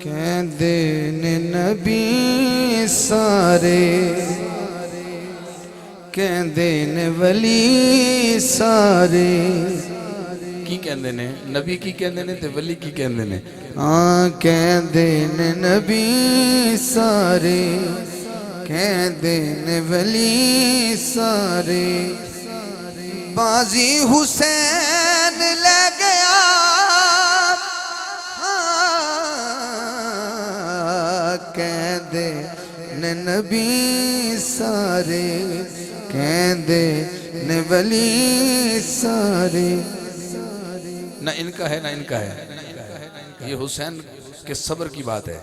کہندے نے نبی سارے کہندے نے ولی سارے کی کہندے نے نبی کی کہندے نے تے ولی کی کہندے نے کہندے نے نبی سارے کہندے نے ولی سارے بازی حسین لے گیا کہندے نے نبی سارے کہندے نے ولی سارے نہ ان کا ہے نہ ان کا ہے یہ حسین کے صبر کی بات ہے۔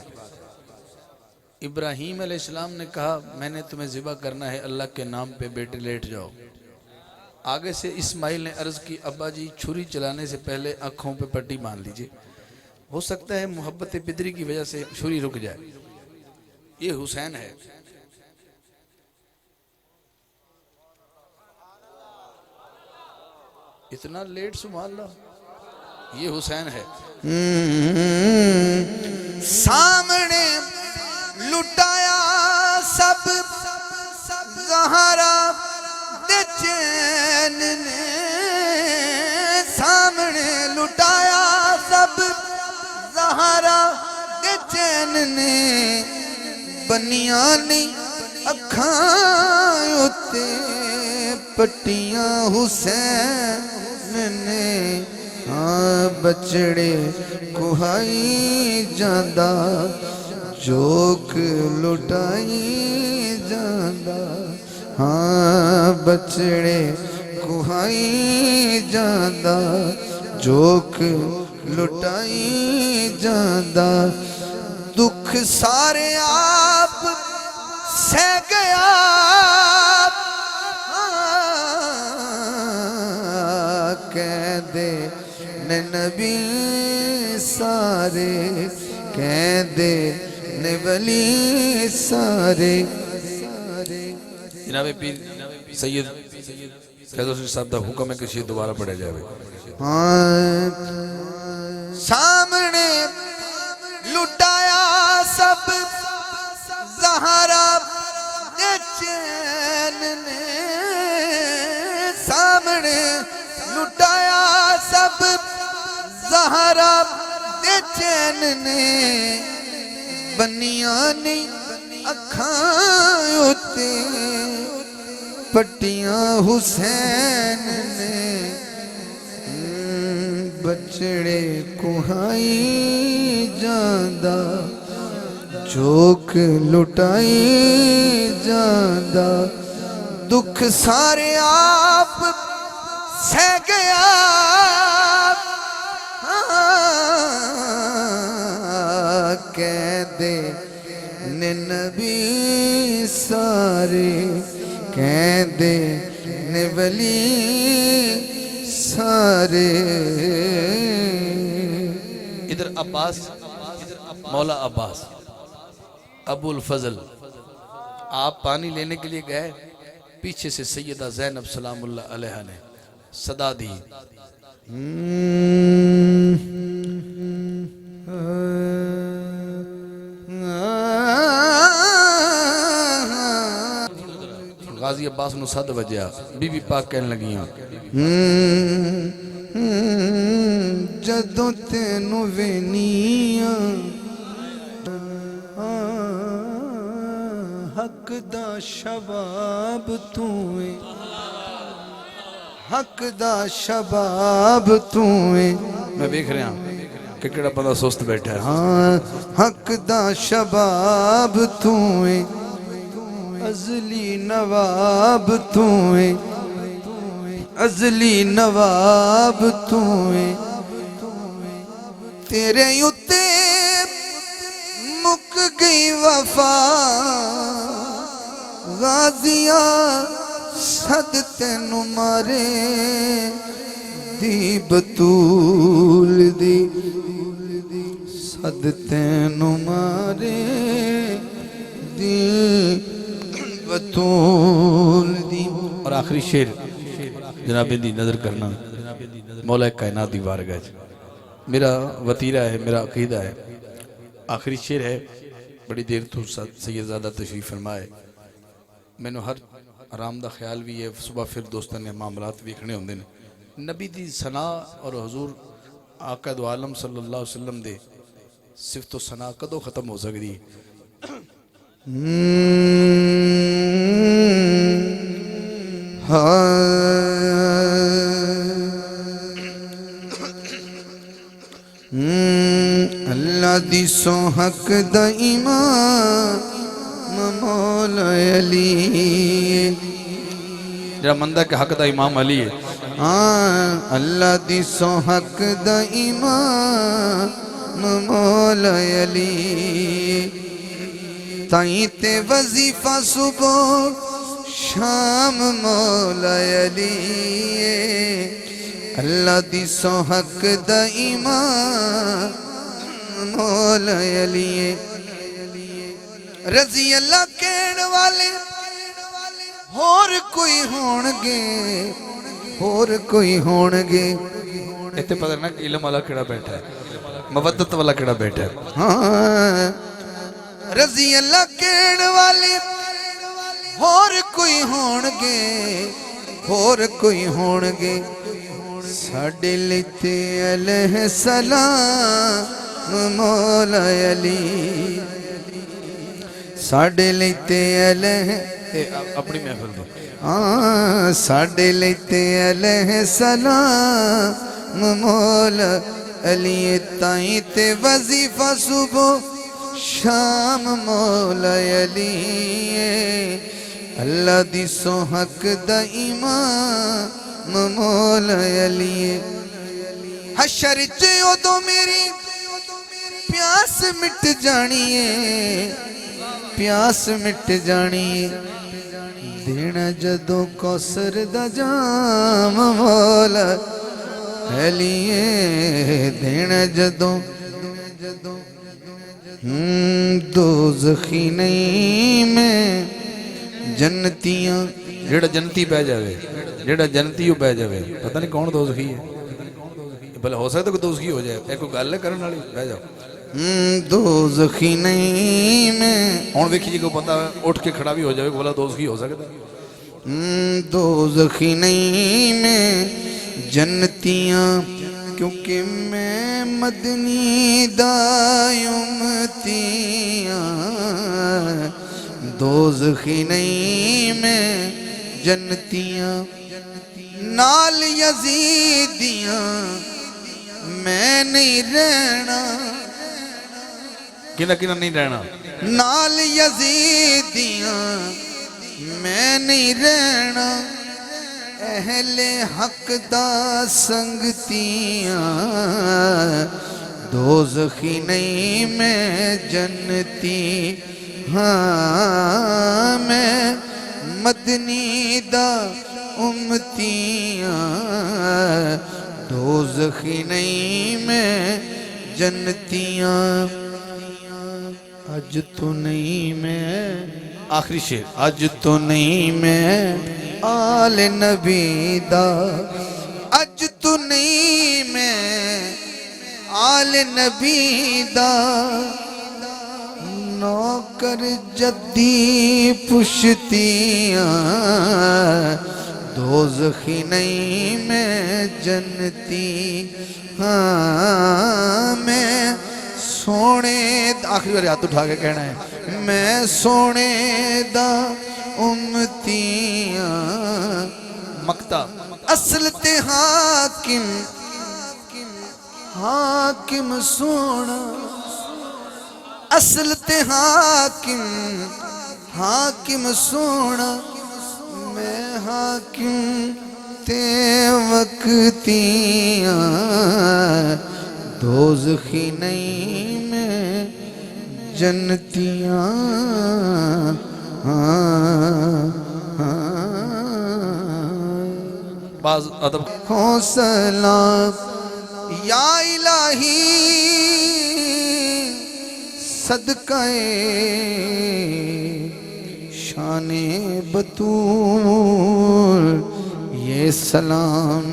ابراہیم علیہ السلام نے کہا میں نے تمہیں ذبح کرنا ہے اللہ کے نام پہ بیٹے لیٹ جاؤ۔ آگے سے اسماعیل نے عرض کی ابا جی چھری چلانے سے پہلے آنکھوں پہ پٹی باندھ لیجئے، ہو سکتا ہے محبت پدری کی وجہ سے چھری رک جائے۔ یہ حسین ہے۔ اتنا لیٹ سبحان اللہ، یہ حسین ہے۔ سامنے لٹایا سب زہرا دے چین نے سامنے لٹایا سب زہرا دے چین نے بنیانی اکھاں اتے پٹیاں حسین نے بچڑے کوہائی جاندہ جوک لٹائی جاندہ بچڑے کوہائی جاندہ جوک لٹائی جاندہ دکھ سارے آپ سہ گیا کہندے نے نبی سارے کہندے نے ولی سارے۔ جناب پیر سید فیض حسین صاحب دا حکم ہے کہ شیئر دوبارہ پڑھے جائے۔ سامنے لٹایا سب زہرا دے چین نے سامنے لٹایا سب زہرا دے چین نے بنیانی اکھاں اتے پٹیاں حسین نے بچڑے کوہائی جاندہ چوک لٹائی جاندہ دکھ سارے آپ سہ گیا کہندے نے نبی سارے کہندے نے ولی سارے۔ ادھر عباس مولا عباس ابو الفضل آپ پانی لینے کے لیے گئے، پیچھے سے سیدہ زینب سلام اللہ علیہ نے صدا دی غازی عباس نو صد وجہ بی بی پاک کہنے لگیاں جدوں تینوں وینیاں حق دا شباب تویں حق دا شباب تویں میں دیکھ رہا ہوں کہ کڑا بندہ سست بیٹھا ہے۔ حق دا شباب تویں ازلی نواب تویں ازلی نواب تویں تیرے اتے مک گئی وفا غازیہ صد تینوں مارے دی بطول دی صد تینوں مارے دی بطول دی۔ اور آخری شعر جناب دی نظر کرنا مولا کائنات دی بارگاہ وچ میرا وتیرہ ہے، میرا عقیدہ ہے، آخری شعر ہے، بڑی دیر تو سیدزادہ تشریف فرمائے، میں نے ہر آرام دا خیال بھی ہے، صبح پھر دوستان نے معاملات ویکھنے ہوندے نے، نبی دی ثنا اور حضور آقا دو عالم صلی اللہ علیہ وسلم دے صفت و ثنا کدو ختم ہو سکتی ہے؟ اللہ دی سو حق دا ایمان مولا علی جڑا مندہ کے حق دا امام علی ہے، اللہ دی سو حق دا ایمان مولا علی تائیں تے وظیفہ صبح شام مولا علی اللہ دی سو حق دا ایمان مولا علی رضی اللہ کہن والے اور کوئی ہونگے اور کوئی ہونگے اتنے پتہ نہ کہ علم والا کڑا بیٹھا ہے، مودت والا کڑا بیٹھا ہے، ہاں رضی اللہ کہن والے اور کوئی ہونگے اور کوئی ہونگے ساڑھے لیتے علیہ السلام مولا علی ساڑھے لیتے علیہ اپنی محفل دے ساڑھے لیتے علیہ السلام مولا علی تائیں تے وظیفہ صبح شام مولا علی اللہ دی سو حق دا ایمان مولا علی حشر چیو تو میری پیاس مٹ جانی ہے پیاس مٹ جانی دینا جدو کوثر دا جام مولا علی دینا جدو دوزخی نہیں میں جنتیاں جیڑا جنتی بہ جاوے جیڑا جنتی بہ جاوے پتہ نہیں کون دوزخی ہے، بھلے ہو سکتا کہ دوزخی ہو جائے، ایک گل ہے کرن والی بہ جاؤ دوزخی نہیں میں ہن ویکھی جی کو بندہ اٹھ کے کھڑا بھی ہو جائے بولا دوزخی ہو سکتا ہے، دوزخی نہیں میں جنتیاں کیونکہ میں مدنی دا امتیاں دوزخی نہیں میں جنتیاں نال یزیدیاں میں نہیں رہنا کنہ کنہ نہیں رہنا نال یزیدیاں میں نہیں رہنا اہل حق دا سنگتیاں دوزخی نہیں میں جنتی ہاں میں مدنی دا امتیاں دوزخی نہیں میں جنتیاں اج تو نہیں میں آخری شعر اج تو نہیں میں آل نبی دا اج تو نہیں میں آل نبی دا نوکر جدی پشتیاں دوزخی نہیں میں جنتی ہاں میں سونے آخری بار ہاتھ اٹھا کے کہنا ہے میں سونے دا امتیاں مکتا اصل تے حاکم حاکم سونا اصل تے حاکم حاکم سونا میں حاکم تے وقتیاں دوزخی نہیں میں جنتیاں بعض ادب حوصلہ یا الہی صدقہ شان بطول یہ سلام